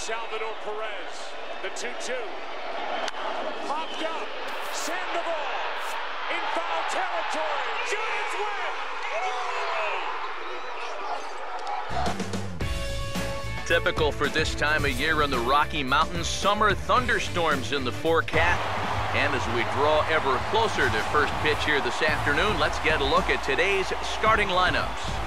Salvador Perez, the 2-2. Popped up. Sandoval in foul territory. Giants win. Typical for this time of year in the Rocky Mountains, summer thunderstorms in the forecast. And as we draw ever closer to first pitch here this afternoon, let's get a look at today's starting lineups.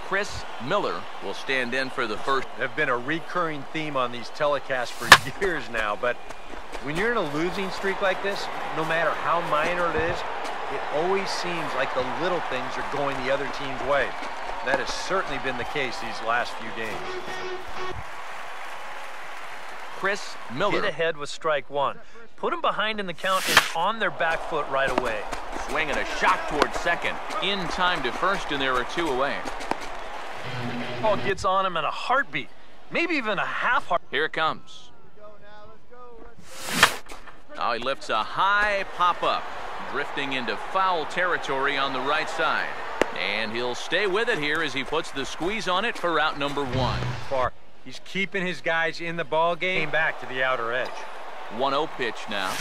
Chris Miller will stand in for the first. Have been a recurring theme on these telecasts for years now, but when you're in a losing streak like this, no matter how minor it is, it always seems like the little things are going the other team's way. That has certainly been the case these last few games. Chris Miller. Hit ahead with strike one. Put them behind in the count and on their back foot right away. Swing and a shot towards second. In time to first, and there are two away. Ball gets on him in a heartbeat, maybe even a half heart. Here it comes. Now he lifts a high pop-up, drifting into foul territory on the right side. And he'll stay with it here as he puts the squeeze on it for out number one. He's keeping his guys in the ball game back to the outer edge. 1-0 pitch now.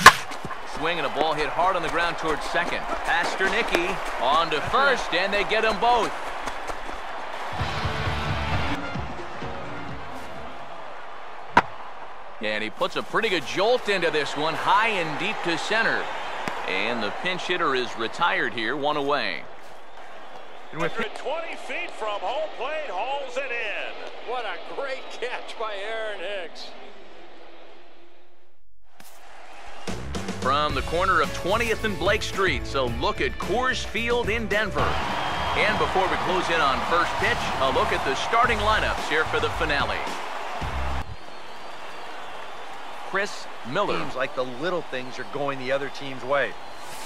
Swing and a ball hit hard on the ground towards second. Pasternicki on to first, and they get them both. And he puts a pretty good jolt into this one, high and deep to center. And the pinch hitter is retired here, one away. 20 feet from home plate, hauls it in. What a great catch by Aaron Hicks. From the corner of 20th and Blake Street, so look at Coors Field in Denver. And before we close in on first pitch, a look at the starting lineups here for the finale. Chris Miller. Seems like the little things are going the other team's way.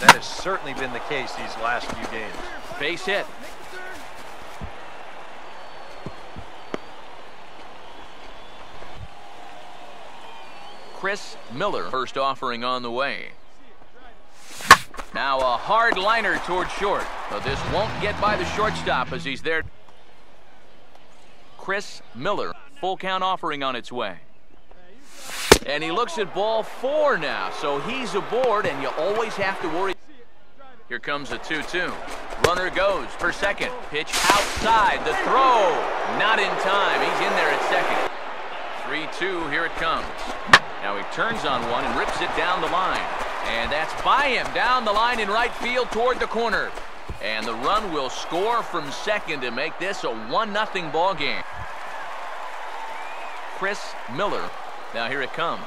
That has certainly been the case these last few games. Base hit. Chris Miller, first offering on the way. Now a hard liner toward short, but this won't get by the shortstop as he's there. Chris Miller, full count offering on its way. And he looks at ball four now, so he's aboard, and you always have to worry. Here comes a 2-2. Runner goes for second. Pitch outside. The throw. Not in time. He's in there at second. 3-2. Here it comes. Now he turns on one and rips it down the line. And that's by him down the line in right field toward the corner. And the run will score from second to make this a 1-0 ball game. Chris Miller. Now here it comes.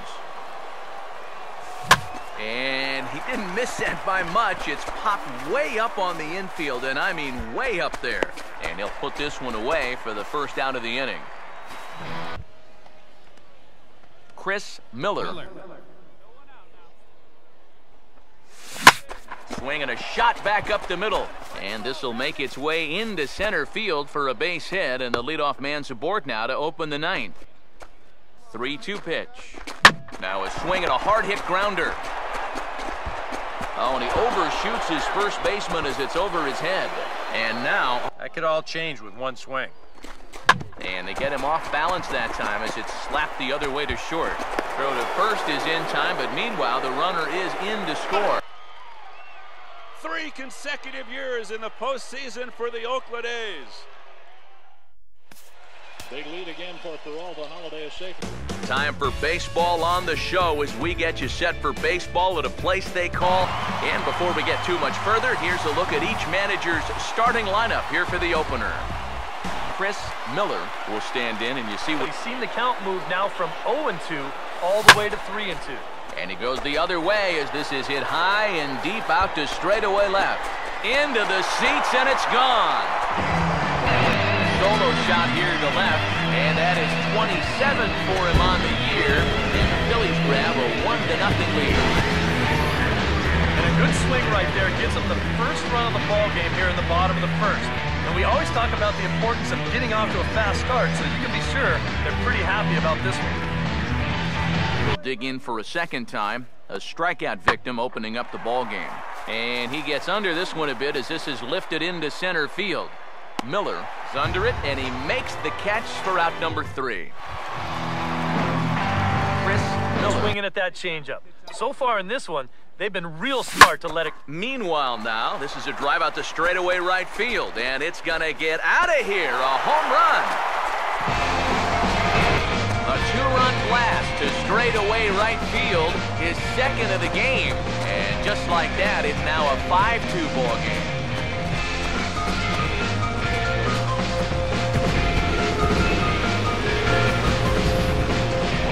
And he didn't miss that by much. It's popped way up on the infield, and I mean way up there. And he'll put this one away for the first out of the inning. Chris Miller. Swing and a shot back up the middle. And this will make its way into center field for a base hit, and the leadoff man's aboard now to open the ninth. 3-2 pitch. Now a swing and a hard hit grounder. Oh, and he overshoots his first baseman as it's over his head. And now that could all change with one swing. And they get him off balance that time as it's slapped the other way to short. Throw to first is in time, but meanwhile the runner is in to score. 3 consecutive years in the postseason for the Oakland A's. Big lead again for Peralta. Holiday is safe. Time for baseball on the show as we get you set for baseball at a place they call. And before we get too much further, here's a look at each manager's starting lineup here for the opener. Chris Miller will stand in, and you see what We've seen the count move now from 0-2 all the way to 3-2. And he goes the other way as this is hit high and deep out to straightaway left. Into the seats, and it's gone. Solo shot here to left, and that is 27 for him on the year. And the Phillies grab a 1-0 lead. And a good swing right there gives them the first run of the ball game here in the bottom of the first. And we always talk about the importance of getting off to a fast start, so you can be sure they're pretty happy about this one. We'll dig in for a second time. A strikeout victim opening up the ball game. And he gets under this one a bit as this is lifted into center field. Miller is under it, and he makes the catch for out number 3. swinging at that changeup. So far in this one, they've been real smart to let it. Meanwhile now, this is a drive out to straightaway right field, and it's going to get out of here. A home run. A two-run blast to straightaway right field, his second of the game. And just like that, it's now a 5-2 ball game.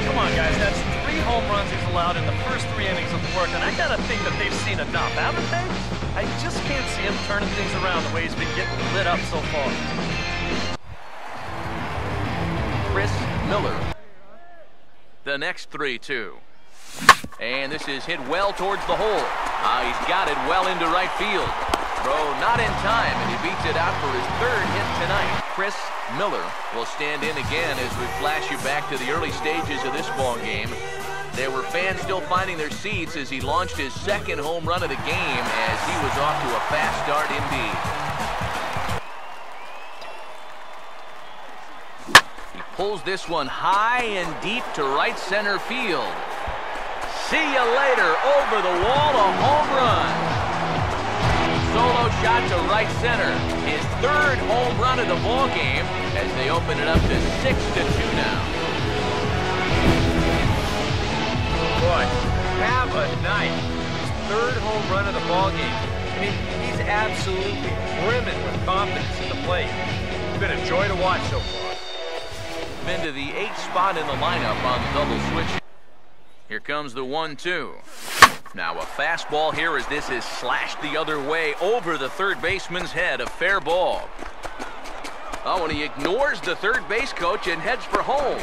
Come on, guys, that's 3 home runs he's allowed in the first 3 innings of work, and I gotta think that they've seen enough, haven't they? I just can't see him turning things around the way he's been getting lit up so far. Chris Miller. The next 3-2. And this is hit well towards the hole. He's got it well into right field. Throw not in time, and he beats it out for his 3rd hit tonight. Chris Miller will stand in again as we flash you back to the early stages of this ball game. There were fans still finding their seats as he launched his 2nd home run of the game as he was off to a fast start indeed. He pulls this one high and deep to right center field. See you later, over the wall, a home run. Solo shot to right center. His 3rd home run of the ball game as they open it up to 6-2 now. Boy, have a night. His 3rd home run of the ball game. I mean, he's absolutely brimming with confidence in the plate. It's been a joy to watch so far. Been to the 8th spot in the lineup on the double switch. Here comes the 1-2. Now a fastball here as this is slashed the other way over the 3rd baseman's head. A fair ball. Oh, and he ignores the 3rd base coach and heads for home.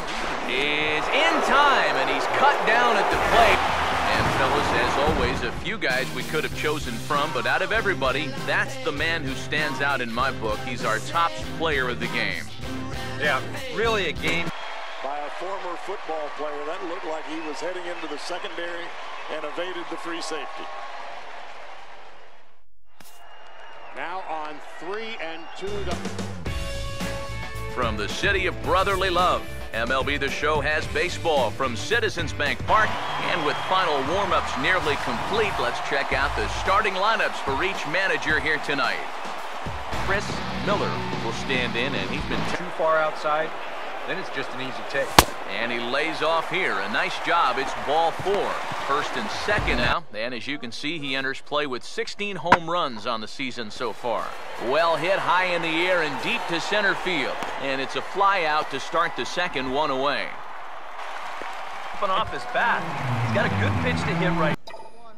Is in time, and he's cut down at the plate. And fellas, as always, a few guys we could have chosen from, but out of everybody, that's the man who stands out in my book. He's our top player of the game. Yeah, really a game. By a former football player, that looked like he was heading into the secondary and evaded the free safety. Now on 3-2. From the city of brotherly love, MLB The Show has baseball from Citizens Bank Park. And with final warm-ups nearly complete, let's check out the starting lineups for each manager here tonight. Chris Miller will stand in, and he's been too far outside. Then it's just an easy take. And he lays off here. A nice job. It's ball 4. 1st and 2nd now. And as you can see, he enters play with 16 home runs on the season so far. Well hit high in the air and deep to center field. And it's a fly out to start the 2nd, 1 away. Up off his bat. He's got a good pitch to hit right.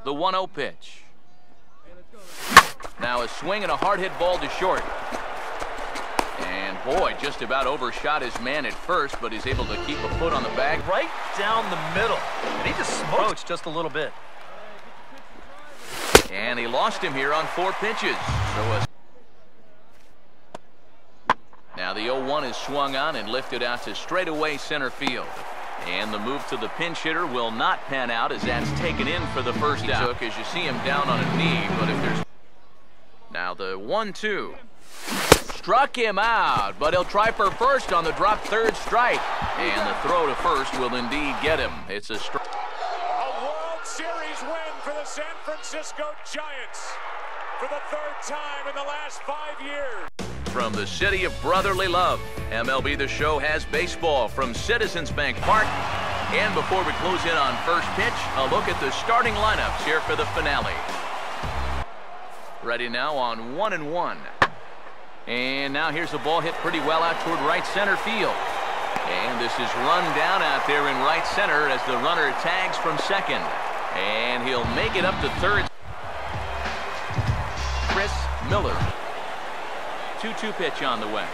The 1-0 pitch. Now a swing and a hard hit ball to short. And boy, just about overshot his man at first, but he's able to keep a foot on the bag. Right down the middle. And he just smokes just a little bit. And he lost him here on 4 pitches. Now the 0-1 is swung on and lifted out to straightaway center field. And the move to the pinch hitter will not pan out as that's taken in for the first out. As you see him down on a knee, but if there's... Now the 1-2. Struck him out, but he'll try for first on the drop 3rd strike. And the throw to first will indeed get him. It's a strike. A World Series win for the San Francisco Giants for the 3rd time in the last 5 years. From the city of brotherly love, MLB The Show has baseball from Citizens Bank Park. And before we close in on first pitch, a look at the starting lineups here for the finale. Ready now on 1-1. And now here's the ball hit pretty well out toward right center field. And this is run down out there in right center as the runner tags from 2nd. And he'll make it up to 3rd. Chris Miller. 2-2 pitch on the way.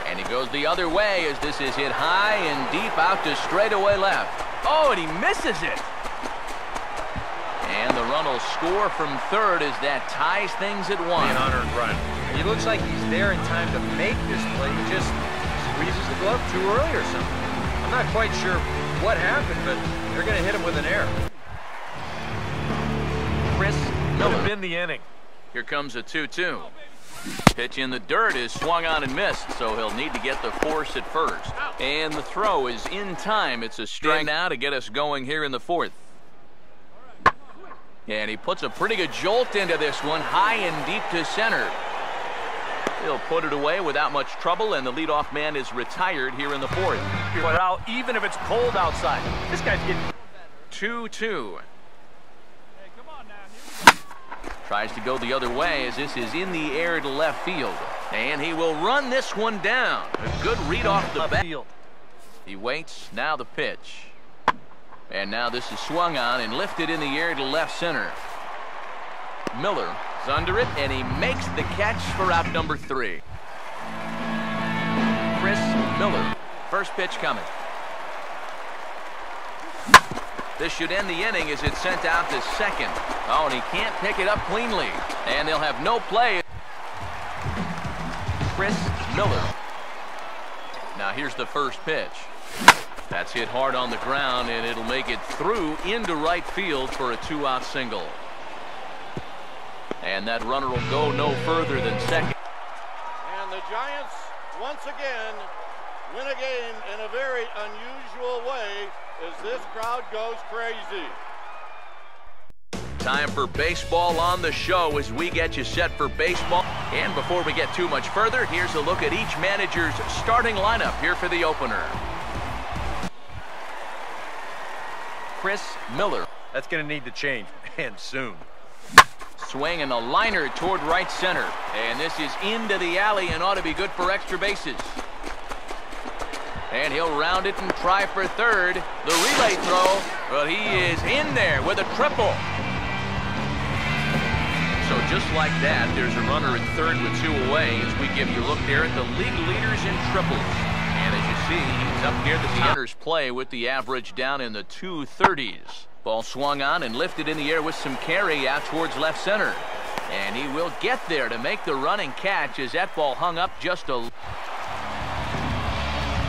And he goes the other way as this is hit high and deep out to straightaway left. Oh, and he misses it. And the run will score from 3rd as that ties things at 1. An unearned run. He looks like he's there in time to make this play. He just squeezes the glove too early or something. I'm not quite sure what happened, but they're going to hit him with an error. Chris Miller. Could have been the inning. Here comes a 2-2. Pitch in the dirt is swung on and missed, so he'll need to get the force at first. And the throw is in time. It's a strike now to get us going here in the fourth. And he puts a pretty good jolt into this one, high and deep to center. He'll put it away without much trouble, and the leadoff man is retired here in the fourth. But out, even if it's cold outside. This guy's getting 2-2. Tries to go the other way as this is in the air to left field. And he will run this one down. A good read off the bat. He waits. Now the pitch. And now this is swung on and lifted in the air to left center. Miller is under it, and he makes the catch for out number 3. Chris Miller. First pitch coming. This should end the inning as it's sent out to second. Oh, and he can't pick it up cleanly. And they'll have no play. Chris Miller. Now here's the first pitch. That's hit hard on the ground, and it'll make it through into right field for a 2-out single. And that runner will go no further than second. And the Giants, once again, win a game in a very unusual way as this crowd goes crazy. Time for baseball on the show as we get you set for baseball. And before we get too much further, here's a look at each manager's starting lineup here for the opener. Chris Miller. That's going to need to change, and soon. Swinging a liner toward right center. And this is into the alley and ought to be good for extra bases. And he'll round it and try for third. The relay throw. Well, he is in there with a triple. So just like that, there's a runner at third with 2 away as we give you a look there at the league leaders in triples. And as you see, he's up near the top. Play with the average down in the 230s. Ball swung on and lifted in the air with some carry out towards left center. And he will get there to make the running catch as that ball hung up just a...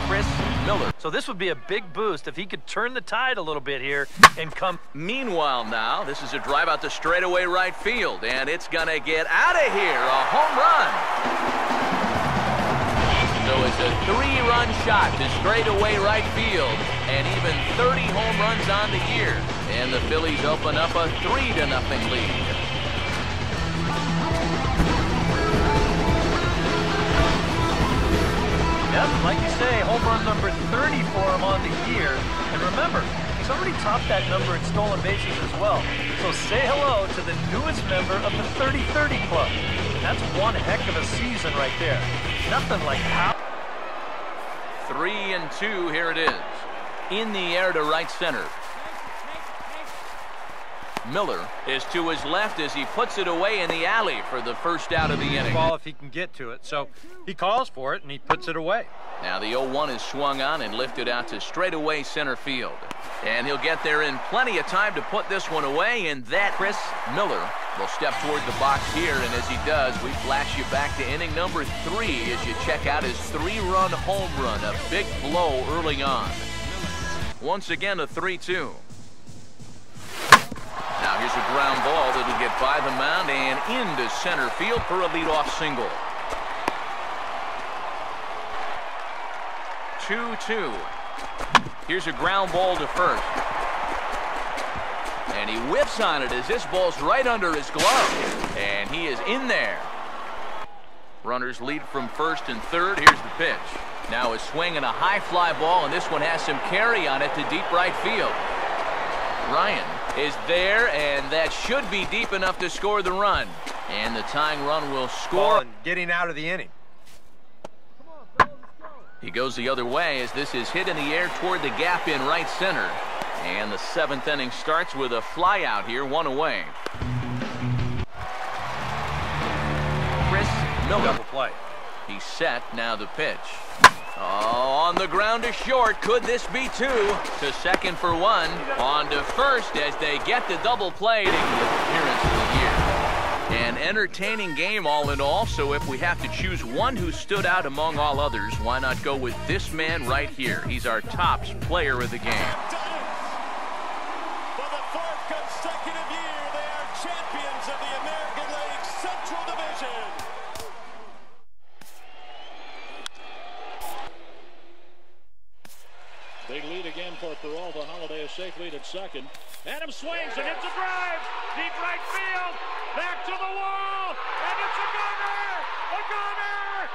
Chris Miller. So this would be a big boost if he could turn the tide a little bit here and come. Meanwhile now, this is a drive out to straightaway right field, and it's going to get out of here. A home run. So it's a 3-run shot to straightaway right field, and even 30 home runs on the year. And the Phillies open up a 3-0 lead. Yep, like you say, home run number 30 for him on the year. And remember, he's already topped that number in stolen bases as well. So say hello to the newest member of the 30-30 club. That's one heck of a season right there. Nothing like how. 3-2, here it is. In the air to right center. Miller is to his left as he puts it away in the alley for the first out of the inning. Ball if he can get to it, so he calls for it and he puts it away. Now the 0-1 is swung on and lifted out to straightaway center field. And he'll get there in plenty of time to put this one away, and that Chris Miller will step toward the box here, and as he does, we flash you back to inning number 3 as you check out his 3-run home run, a big blow early on. Once again, a 3-2. Now here's a ground ball that'll get by the mound and into center field for a leadoff single. 2-2. Here's a ground ball to first. And he whips on it as this ball's right under his glove. And he is in there. Runners lead from first and third. Here's the pitch. Now a swing and a high fly ball, and this one has some carry on it to deep right field. Ryan is there, and that should be deep enough to score the run. And the tying run will score. Getting out of the inning. He goes the other way as this is hit in the air toward the gap in right center. And the 7th inning starts with a fly out here, 1 away. Chris Miller. Double play. He's set, now the pitch. Oh, on the ground to short. Could this be 2? To second for 1. On to first as they get the double play to the appearance of the year. An entertaining game all in all, so if we have to choose one who stood out among all others, why not go with this man right here? He's our top player of the game. For the 4th consecutive year, they are champions of the American League Central Division. Big lead again for Peralta. Holiday a safe lead at second. Adams swings and hits a drive. Deep right field. Back to the wall.